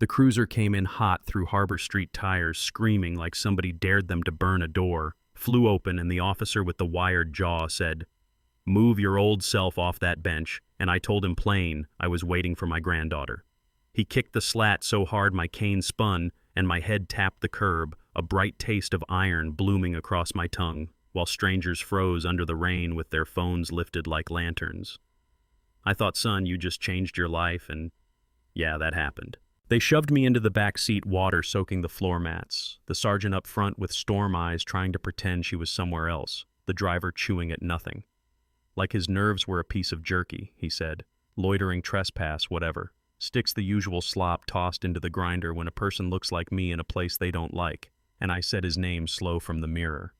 The cruiser came in hot through Harbor Street tires, screaming like somebody dared them to burn a door, flew open, and the officer with the wired jaw said, "Move your old self off that bench," and I told him plain I was waiting for my granddaughter. He kicked the slat so hard my cane spun and my head tapped the curb, a bright taste of iron blooming across my tongue, while strangers froze under the rain with their phones lifted like lanterns. I thought, son, you just changed your life, and yeah, that happened. They shoved me into the back seat, water soaking the floor mats, the sergeant up front with storm eyes trying to pretend she was somewhere else, the driver chewing at nothing. Like his nerves were a piece of jerky, he said. Loitering, trespass, whatever. Sticks the usual slop tossed into the grinder when a person looks like me in a place they don't like, and I said his name slow from the mirror.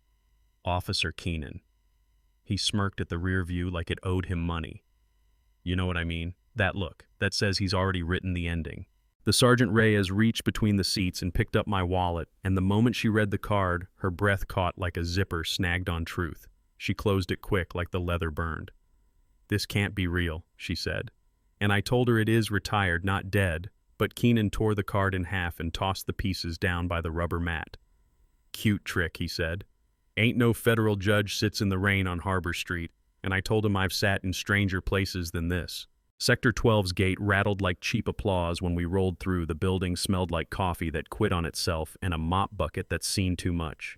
Officer Keenan. He smirked at the rear view like it owed him money. You know what I mean? That look, that says he's already written the ending. The Sergeant Reyes reached between the seats and picked up my wallet, and the moment she read the card, her breath caught like a zipper snagged on truth. She closed it quick like the leather burned. "This can't be real," she said. And I told her it is retired, not dead, but Keenan tore the card in half and tossed the pieces down by the rubber mat. "Cute trick," he said. "Ain't no federal judge sits in the rain on Harbor Street," and I told him I've sat in stranger places than this. Sector 12's gate rattled like cheap applause when we rolled through. The building smelled like coffee that quit on itself and a mop bucket that's seen too much.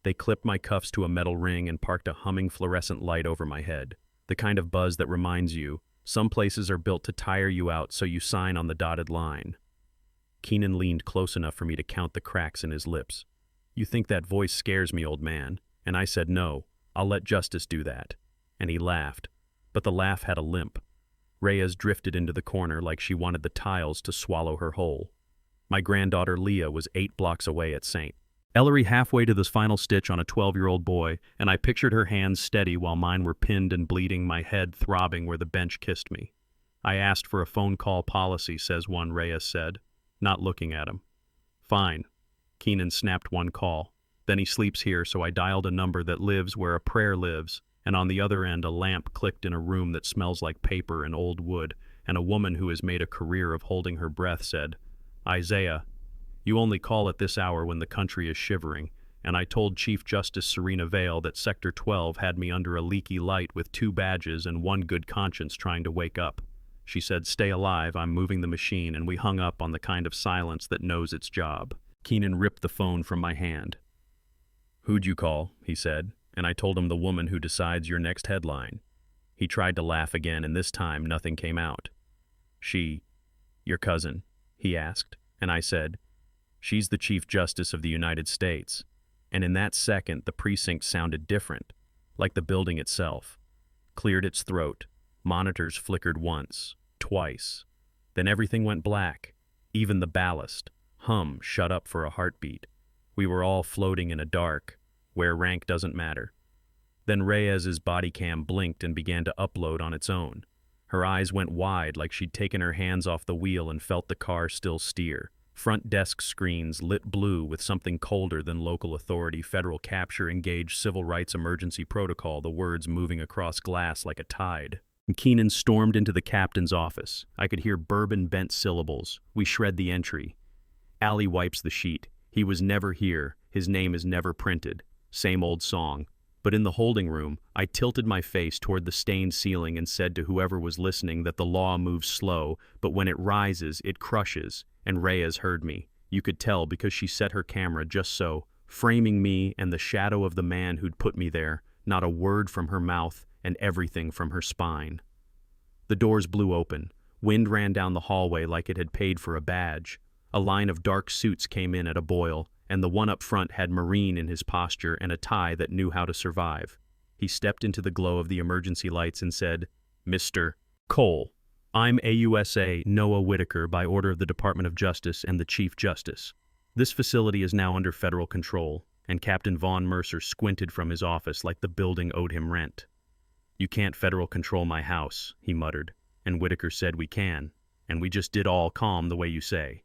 They clipped my cuffs to a metal ring and parked a humming fluorescent light over my head, the kind of buzz that reminds you, some places are built to tire you out so you sign on the dotted line. Keenan leaned close enough for me to count the cracks in his lips. "You think that voice scares me, old man?" And I said, "No, I'll let justice do that." And he laughed, but the laugh had a limp. Reyes drifted into the corner like she wanted the tiles to swallow her whole. My granddaughter Leah was 8 blocks away at St. Ellery, halfway to the final stitch on a 12-year-old boy, and I pictured her hands steady while mine were pinned and bleeding, my head throbbing where the bench kissed me. "I asked for a phone call policy," says one, Reyes said, not looking at him. "Fine." Keenan snapped one call. "Then he sleeps here, so I dialed a number that lives where a prayer lives, and on the other end a lamp clicked in a room that smells like paper and old wood, and a woman who has made a career of holding her breath said, 'Isaiah, you only call at this hour when the country is shivering,' and I told Chief Justice Serena Vale that Sector 12 had me under a leaky light with 2 badges and 1 good conscience trying to wake up. She said, 'Stay alive, I'm moving the machine,' and we hung up on the kind of silence that knows its job." Keenan ripped the phone from my hand. "Who'd you call?" he said, and I told him the woman who decides your next headline. He tried to laugh again, and this time nothing came out. Your cousin?" he asked, and I said, "She's the Chief Justice of the United States." And in that second, the precinct sounded different, like the building itself. Cleared its throat. Monitors flickered once, twice. Then everything went black, even the ballast. Shut up for a heartbeat. We were all floating in a dark, where rank doesn't matter. Then Reyes's body cam blinked and began to upload on its own. Her eyes went wide like she'd taken her hands off the wheel and felt the car still steer. Front desk screens lit blue with something colder than local authority, federal capture, engaged civil rights emergency protocol, the words moving across glass like a tide. Keenan stormed into the captain's office. I could hear bourbon-bent syllables. We shred the entry. Allie wipes the sheet. He was never here. His name is never printed. Same old song. But in the holding room, I tilted my face toward the stained ceiling and said to whoever was listening that the law moves slow, but when it rises, it crushes, and Reyes heard me. You could tell because she set her camera just so, framing me and the shadow of the man who'd put me there, not a word from her mouth and everything from her spine. The doors blew open. Wind ran down the hallway like it had paid for a badge. A line of dark suits came in at a boil, and the one up front had Marine in his posture and a tie that knew how to survive. He stepped into the glow of the emergency lights and said, "Mr. Cole, I'm AUSA Noah Whitaker by order of the Department of Justice and the Chief Justice. This facility is now under federal control," and Captain Vaughn Mercer squinted from his office like the building owed him rent. "You can't federal control my house," he muttered, and Whitaker said, "We can, and we just did all calm the way you say."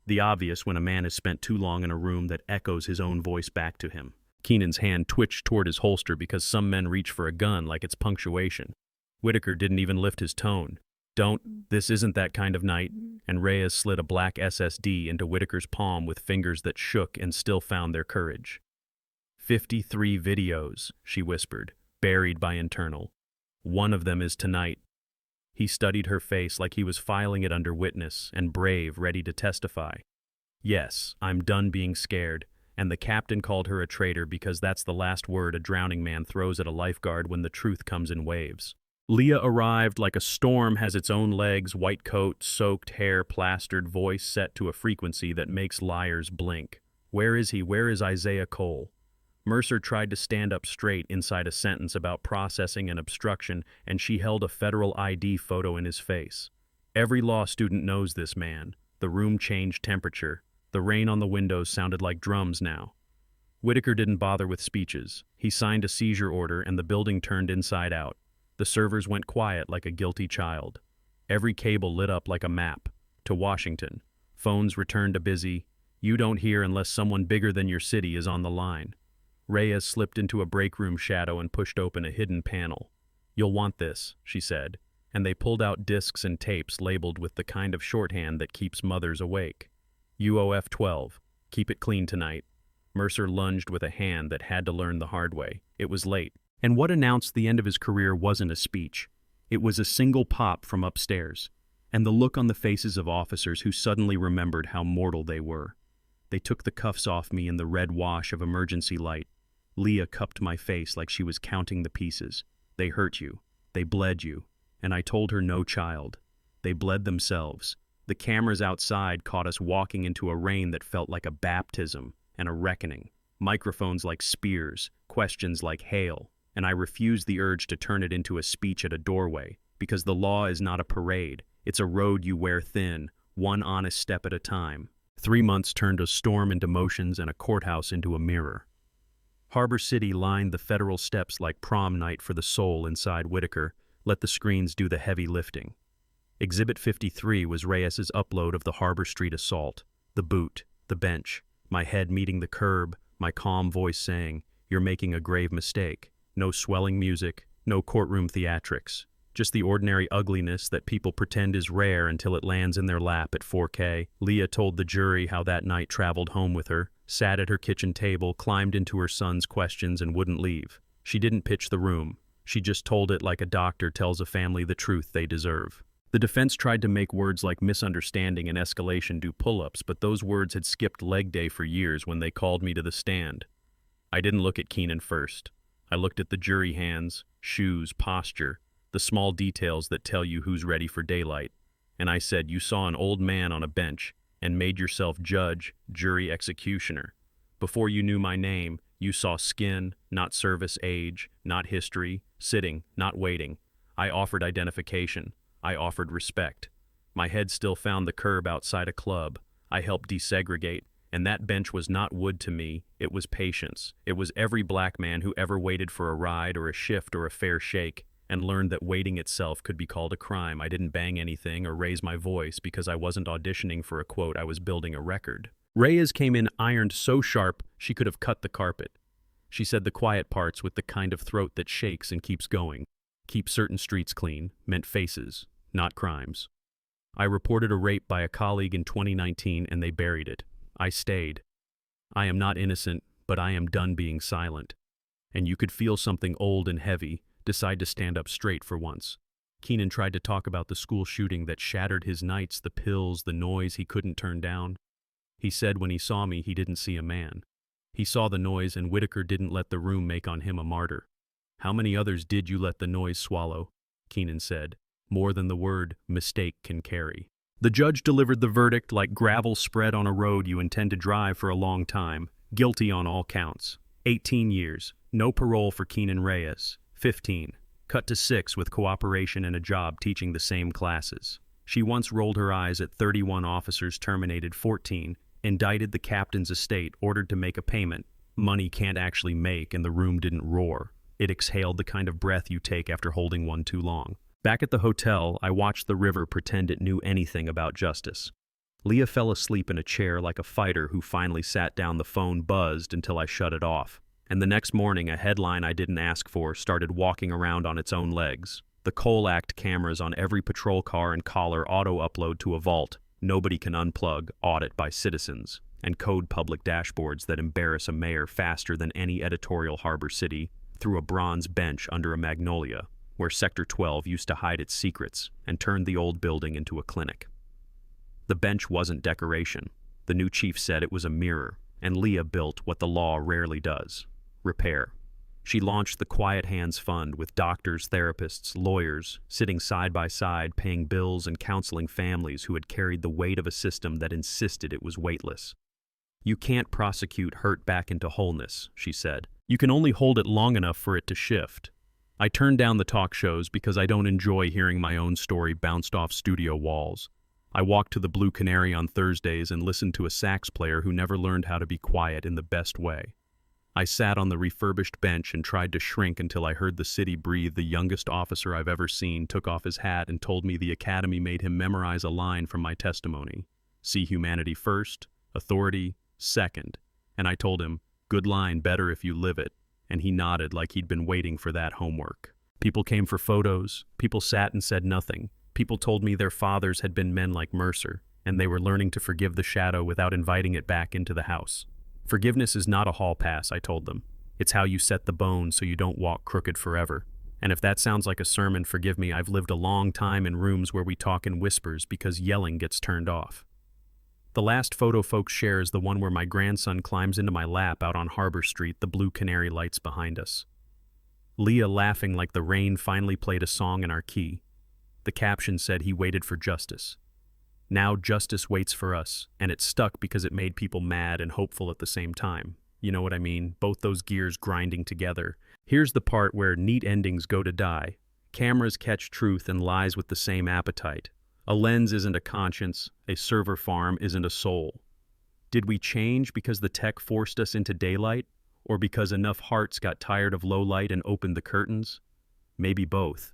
The obvious when a man has spent too long in a room that echoes his own voice back to him. Keenan's hand twitched toward his holster because some men reach for a gun like it's punctuation. Whitaker didn't even lift his tone. This isn't that kind of night, and Reyes slid a black SSD into Whitaker's palm with fingers that shook and still found their courage. 53 videos, she whispered, buried by internal. One of them is tonight. He studied her face like he was filing it under witness and brave, ready to testify. Yes, I'm done being scared, and the captain called her a traitor because that's the last word a drowning man throws at a lifeguard when the truth comes in waves. Leah arrived like a storm has its own legs, white coat, soaked hair, plastered, voice set to a frequency that makes liars blink. Where is he? Where is Isaiah Cole? Mercer tried to stand up straight inside a sentence about processing and obstruction, and she held a federal ID photo in his face. Every law student knows this man. The room changed temperature. The rain on the windows sounded like drums now. Whitaker didn't bother with speeches. He signed a seizure order and the building turned inside out. The servers went quiet like a guilty child. Every cable lit up like a map. To Washington. Phones returned to busy. You don't hear unless someone bigger than your city is on the line. Reyes slipped into a break room shadow and pushed open a hidden panel. You'll want this, she said, and they pulled out discs and tapes labeled with the kind of shorthand that keeps mothers awake. UOF 12. Keep it clean tonight. Mercer lunged with a hand that had to learn the hard way. It was late. And what announced the end of his career wasn't a speech. It was a single pop from upstairs, and the look on the faces of officers who suddenly remembered how mortal they were. They took the cuffs off me in the red wash of emergency light. Leah cupped my face like she was counting the pieces. They hurt you. They bled you. And I told her no, child. They bled themselves. The cameras outside caught us walking into a rain that felt like a baptism and a reckoning. Microphones like spears, questions like hail. And I refused the urge to turn it into a speech at a doorway, because the law is not a parade. It's a road you wear thin, one honest step at a time. 3 months turned a storm into motions and a courthouse into a mirror. Harbor City lined the federal steps like prom night for the soul inside Whitaker. Let the screens do the heavy lifting. Exhibit 53 was Reyes's upload of the Harbor Street assault. The boot, the bench, my head meeting the curb, my calm voice saying, "You're making a grave mistake." No swelling music, no courtroom theatrics. Just the ordinary ugliness that people pretend is rare until it lands in their lap at 4K. Leah told the jury how that night traveled home with her, sat at her kitchen table, climbed into her son's questions and wouldn't leave. She didn't pitch the room. She just told it like a doctor tells a family the truth they deserve. The defense tried to make words like misunderstanding and escalation do pull-ups, but those words had skipped leg day for years when they called me to the stand. I didn't look at Keenan first. I looked at the jury hands, shoes, posture, the small details that tell you who's ready for daylight. And I said, you saw an old man on a bench and made yourself judge, jury, executioner. Before you knew my name, you saw skin, not service, age, not history, sitting, not waiting. I offered identification. I offered respect. My head still found the curb outside a club. I helped desegregate. And that bench was not wood to me, it was patience. It was every black man who ever waited for a ride or a shift or a fair shake and learned that waiting itself could be called a crime. I didn't bang anything or raise my voice because I wasn't auditioning for a quote, I was building a record. Reyes came in ironed so sharp she could have cut the carpet. She said the quiet parts with the kind of throat that shakes and keeps going. Keep certain streets clean meant faces, not crimes. I reported a rape by a colleague in 2019 and they buried it. I stayed. I am not innocent, but I am done being silent. And you could feel something old and heavy, decide to stand up straight for once. Keenan tried to talk about the school shooting that shattered his nights, the pills, the noise he couldn't turn down. He said when he saw me, he didn't see a man. He saw the noise and Whitaker didn't let the room make on him a martyr. How many others did you let the noise swallow? Keenan said, more than the word mistake can carry. The judge delivered the verdict like gravel spread on a road you intend to drive for a long time. Guilty on all counts. 18 years. No parole for Keenan Reyes. 15. Cut to 6 with cooperation and a job teaching the same classes. She once rolled her eyes at 31 officers terminated. 14. Indicted the captain's estate, ordered to make a payment. Money can't actually make, and the room didn't roar. It exhaled the kind of breath you take after holding one too long. Back at the hotel, I watched the river pretend it knew anything about justice. Leah fell asleep in a chair like a fighter who finally sat down. The phone buzzed until I shut it off. And the next morning, a headline I didn't ask for started walking around on its own legs. The Cole Act cameras on every patrol car and collar auto-upload to a vault. Nobody can unplug, audit by citizens, and code public dashboards that embarrass a mayor faster than any editorial Harbor City through a bronze bench under a magnolia, where Sector 12 used to hide its secrets and turned the old building into a clinic. The bench wasn't decoration. The new chief said it was a mirror, and Leah built what the law rarely does: repair. She launched the Quiet Hands Fund with doctors, therapists, lawyers, sitting side by side, paying bills and counseling families who had carried the weight of a system that insisted it was weightless. "You can't prosecute hurt back into wholeness," she said. "You can only hold it long enough for it to shift." I turned down the talk shows because I don't enjoy hearing my own story bounced off studio walls. I walked to the Blue Canary on Thursdays and listened to a sax player who never learned how to be quiet in the best way. I sat on the refurbished bench and tried to shrink until I heard the city breathe. The youngest officer I've ever seen took off his hat and told me the academy made him memorize a line from my testimony. "See humanity first, authority second." And I told him, "Good line, better if you live it." And he nodded like he'd been waiting for that homework. People came for photos. People sat and said nothing. People told me their fathers had been men like Mercer, and they were learning to forgive the shadow without inviting it back into the house. Forgiveness is not a hall pass, I told them. It's how you set the bone so you don't walk crooked forever. And if that sounds like a sermon, forgive me, I've lived a long time in rooms where we talk in whispers because yelling gets turned off. The last photo folks share is the one where my grandson climbs into my lap out on Harbor Street, the Blue Canary lights behind us. Leah laughing like the rain finally played a song in our key. The caption said he waited for justice. Now justice waits for us, and it stuck because it made people mad and hopeful at the same time. You know what I mean? Both those gears grinding together. Here's the part where neat endings go to die. Cameras catch truth and lies with the same appetite. A lens isn't a conscience, a server farm isn't a soul. Did we change because the tech forced us into daylight, or because enough hearts got tired of low light and opened the curtains? Maybe both.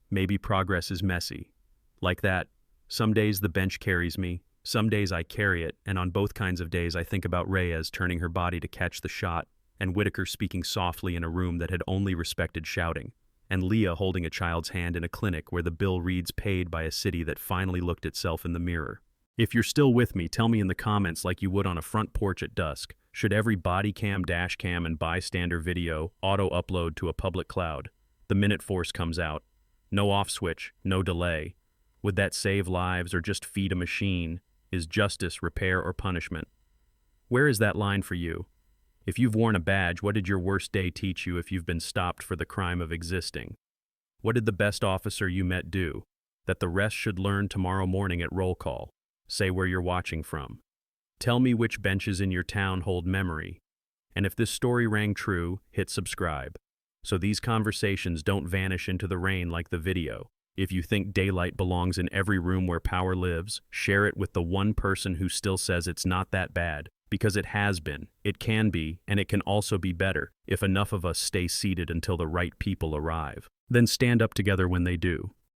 Maybe progress is messy. Like that, some days the bench carries me, some days I carry it, and on both kinds of days I think about Reyes turning her body to catch the shot, and Whitaker speaking softly in a room that had only respected shouting, and Leah holding a child's hand in a clinic where the bill reads paid by a city that finally looked itself in the mirror. If you're still with me, tell me in the comments like you would on a front porch at dusk. Should every body cam, dash cam, and bystander video auto-upload to a public cloud? The minute force comes out. No off switch, no delay. Would that save lives or just feed a machine? Is justice repair or punishment? Where is that line for you? If you've worn a badge, what did your worst day teach you if you've been stopped for the crime of existing? What did the best officer you met do? That the rest should learn tomorrow morning at roll call. Say where you're watching from. Tell me which benches in your town hold memory. And if this story rang true, hit subscribe, so these conversations don't vanish into the rain like the video. If you think daylight belongs in every room where power lives, share it with the one person who still says it's not that bad, because it has been, it can be, and it can also be better if enough of us stay seated until the right people arrive. Then stand up together when they do.